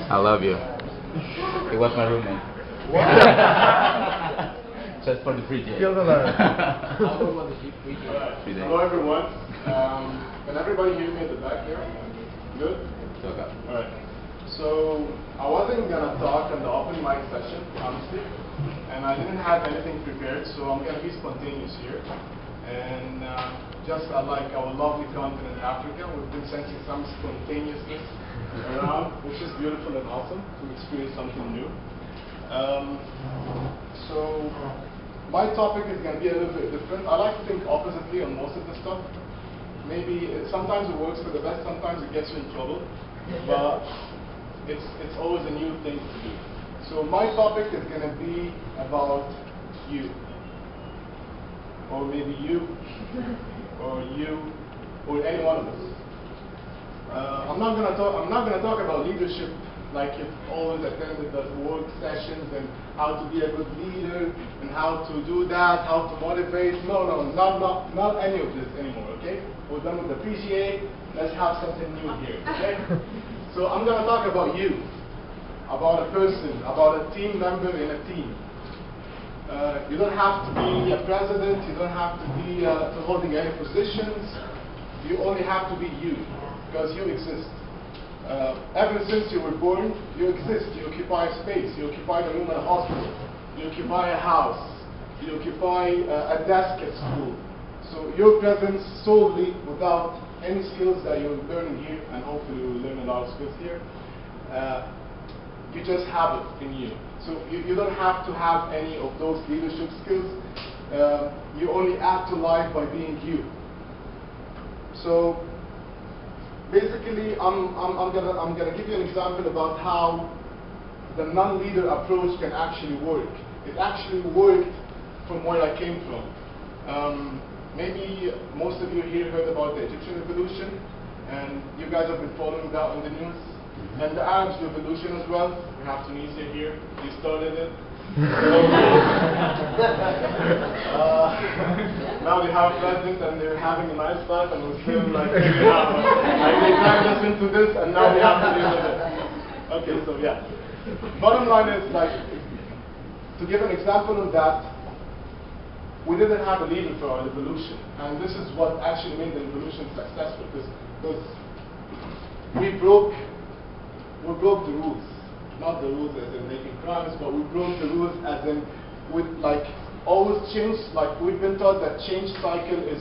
I love you. He was my roommate. Just for the free day. Hello everyone. Can everybody hear me at the back here? Good? Okay. Alright. So I wasn't gonna talk in the open mic session, honestly. And I didn't have anything prepared, so I'm gonna be spontaneous here. And just like our lovely continent Africa, we've been sensing some spontaneousness around, which is beautiful and awesome to experience something new. So my topic is going to be a little bit different. I like to think oppositely on most of the stuff. Maybe sometimes it works for the best, sometimes it gets you in trouble, but it's always a new thing to do. So my topic is going to be about you, or maybe you, or any one of us. I'm not going to talk about leadership like you've always attended the work sessions and how to be a good leader and how to do that, how to motivate. No, not any of this anymore, okay? We're done with the PGA. Let's have something new here, okay? So I'm going to talk about you, about a person, about a team member in a team. You don't have to be a president. You don't have to be holding any positions. You only have to be you, because you exist. Ever since you were born, you exist. You occupy a space. You occupy the room at a hospital. You occupy a house. You occupy a desk at school. So your presence solely, without any skills that you're learning here, and hopefully you will learn a lot of skills here, you just have it in you. So you don't have to have any of those leadership skills. You only add to life by being you. So basically, I'm gonna give you an example about how the non-leader approach can actually work. It actually worked from where I came from. Maybe most of you here heard about the Egyptian revolution, and you guys have been following that in the news. And the Arab revolution as well. We have Tunisia here. They started it. Now we have a president and they're having a nice life, and we're still like figuring out. Like they dragged us into this, and now we have to deal with it. Okay, so yeah. Bottom line is, like, to give an example of that, we didn't have a leader for our revolution, and this is what actually made the revolution successful, because we broke the rules. Not the rules as in making crimes, but we broke the rules as in with like always change. Like we've been taught that change cycle is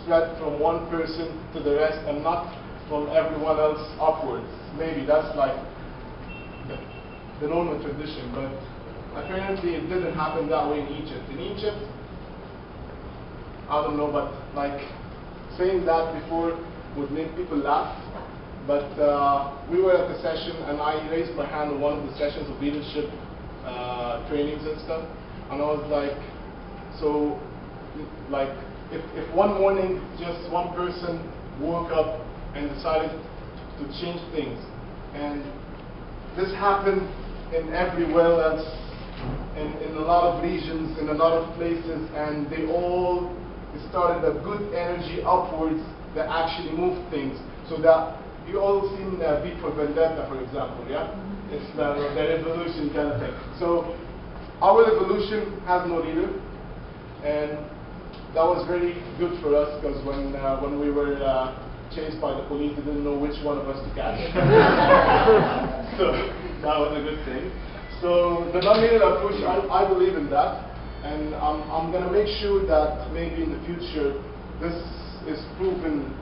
spread from one person to the rest and not from everyone else upwards. Maybe that's like the normal tradition, but apparently it didn't happen that way in Egypt. In Egypt, I don't know, but like saying that before would make people laugh. But we were at the session, and I raised my hand on one of the sessions of leadership trainings and stuff, and I was like, so, like, if one morning just one person woke up and decided to change things, and this happened in everywhere else, in a lot of regions, in a lot of places, and they all started a good energy upwards that actually moved things, so that you all seen V for Vendetta, for example, yeah? It's the revolution kind of thing. So our revolution has no leader, and that was very good for us, because when we were chased by the police, they didn't know which one of us to catch. So that was a good thing. So the non-leader approach, I believe in that, and I'm going to make sure that maybe in the future this is proven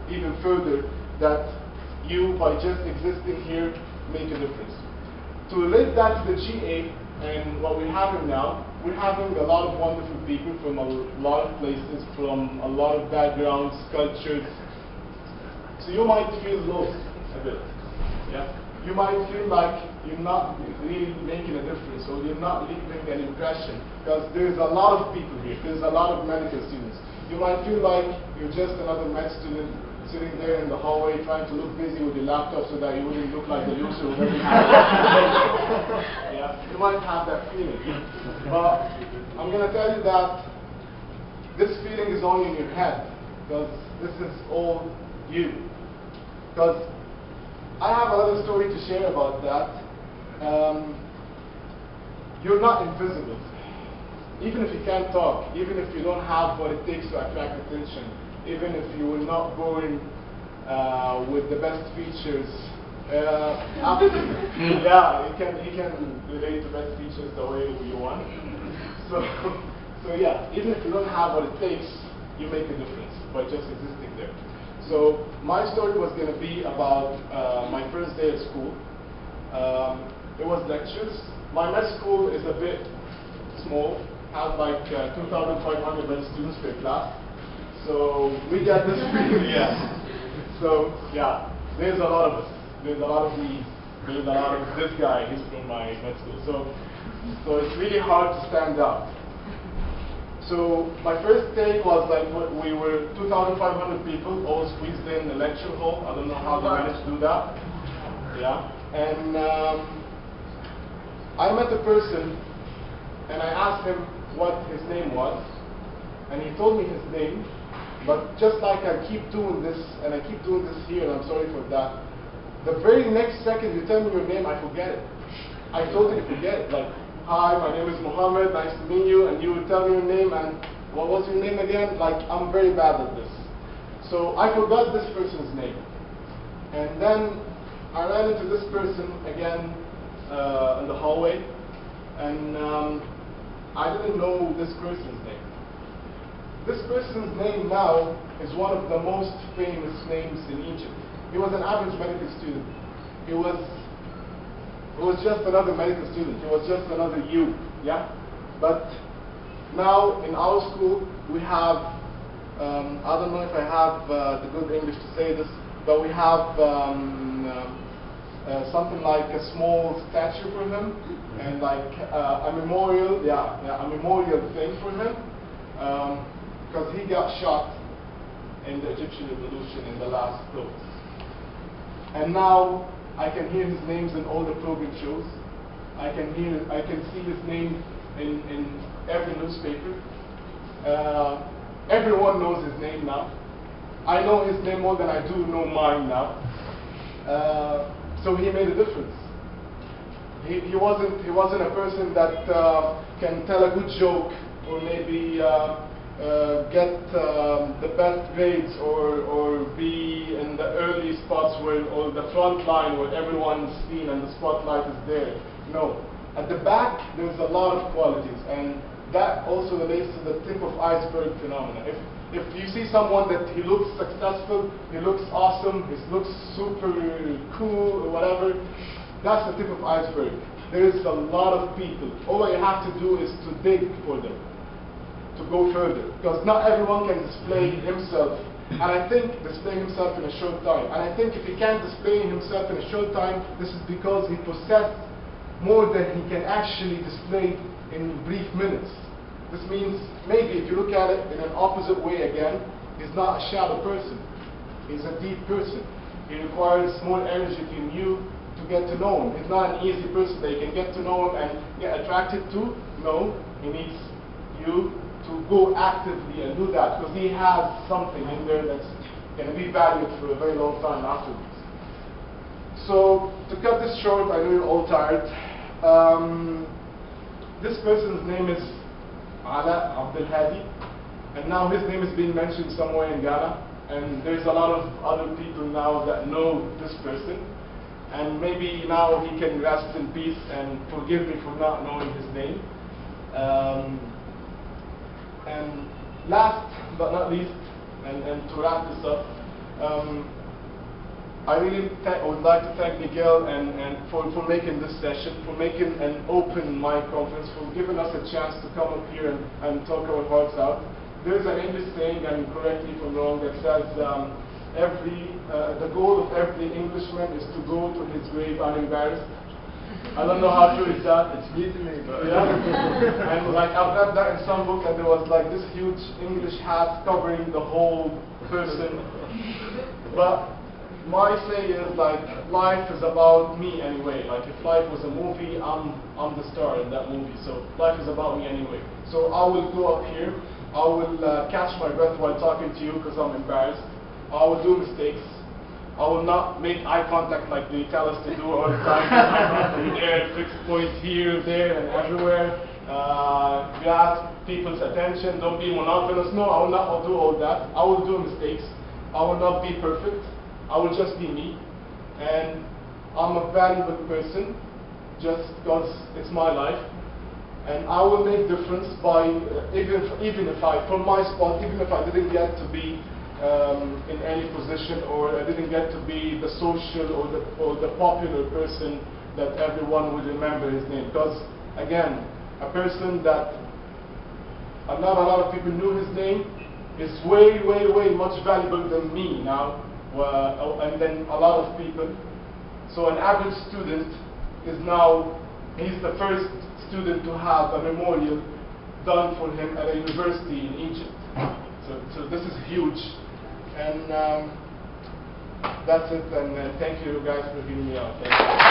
even further, that you, by just existing here, make a difference. To relate that to the GA and what we're having now, we're having a lot of wonderful people from a lot of places, from a lot of backgrounds, cultures. So you might feel lost a bit. Yeah? You might feel like you're not really making a difference, or you're not leaving an impression, because there's a lot of people here. There's a lot of medical students. You might feel like you're just another med student sitting there in the hallway trying to look busy with your laptop so that you wouldn't look like the loser who doesn't have it. Yeah, you might have that feeling. But I'm going to tell you that this feeling is only in your head, because this is all you. Because I have another story to share about that. You're not invisible. Even if you can't talk, even if you don't have what it takes to attract attention, even if you were not born with the best features, yeah, he can relate to best features the way you want. So yeah, even if you don't have what it takes, you make a difference by just existing there. So my story was going to be about my first day at school. It was lectures. My med school is a bit small, has like 2,500 med students per class. So we got this really, yeah. So yeah, there's a lot of us. There's a lot of these. There's a lot of this guy. He's from my med school. So it's really hard to stand out. So my first day was like we were 2,500 people all squeezed in the lecture hall. I don't know how they managed to do that. Yeah, and I met a person, and I asked him what his name was, and he told me his name. But just like I keep doing this, and I keep doing this here, and I'm sorry for that. The very next second you tell me your name, I forget it. I totally forget it. Like, hi, my name is Mohammed, nice to meet you, and you would tell me your name, and what was your name again? Like, I'm very bad at this. So I forgot this person's name. And then I ran into this person again in the hallway, and I didn't know this person's name. This person's name now is one of the most famous names in Egypt. He was an average medical student. He was just another medical student. He was just another you, yeah? But now in our school we have, I don't know if I have the good English to say this, but we have something like a small statue for him, and like a memorial, a memorial thing for him, because he got shot in the Egyptian Revolution in the last protest. And now I can hear his names in all the program shows. I can see his name in every newspaper. Everyone knows his name now. I know his name more than I do know mine now. So he made a difference. He wasn't a person that can tell a good joke, or maybe get the best grades, or be in the early spots or the front line where everyone's seen and the spotlight is there. No. At the back, there's a lot of qualities, and that also relates to the tip of iceberg phenomena. If you see someone that he looks successful, he looks awesome, he looks super cool or whatever, that's the tip of iceberg. There is a lot of people. All you have to do is to dig for them, to go further, because not everyone can display himself, and I think display himself in a short time. And I think if he can't display himself in a short time, this is because he possesses more than he can actually display in brief minutes. This means maybe if you look at it in an opposite way again, he's not a shallow person, he's a deep person. He requires more energy from you to get to know him. He's not an easy person that you can get to know him and get attracted to. No, he needs you to go actively and do that, because he has something in there that's going to be valued for a very long time afterwards. So to cut this short, I know you're all tired. This person's name is Alaa Abd El Hady, and now his name is being mentioned somewhere in Ghana, and there's a lot of other people now that know this person, and maybe now he can rest in peace and forgive me for not knowing his name. And last but not least, and to wrap this up, I really would like to thank Miguel and for making this session, for making an open mic conference, for giving us a chance to come up here and talk our hearts out. There's an English saying, and correct me if I'm wrong, that says the goal of every Englishman is to go to his grave unembarrassed. I don't know how true is that. It's new to me, but yeah. And like I've read that in some book, and there was like this huge English hat covering the whole person. But my say is like life is about me anyway. Like if life was a movie, I'm the star in that movie. So life is about me anyway. So I will go up here. I will catch my breath while talking to you because I'm embarrassed. I will do mistakes. I will not make eye contact like they tell us to do all the time. There, fixed points here, there, and everywhere. Grasp people's attention. Don't be monotonous. No, I will not do all that. I will do mistakes. I will not be perfect. I will just be me. And I'm a valuable person just because it's my life. And I will make difference by, even if I, from my spot, even if I didn't get to be in any position, or I didn't get to be the social or the popular person that everyone would remember his name. Because, again, a person that not a lot of people knew his name is way, way, way much valuable than me now, and then a lot of people. So an average student is now, he's the first student to have a memorial done for him at a university in Egypt. So this is huge. And that's it, and thank you guys for hearing me out. Thank you.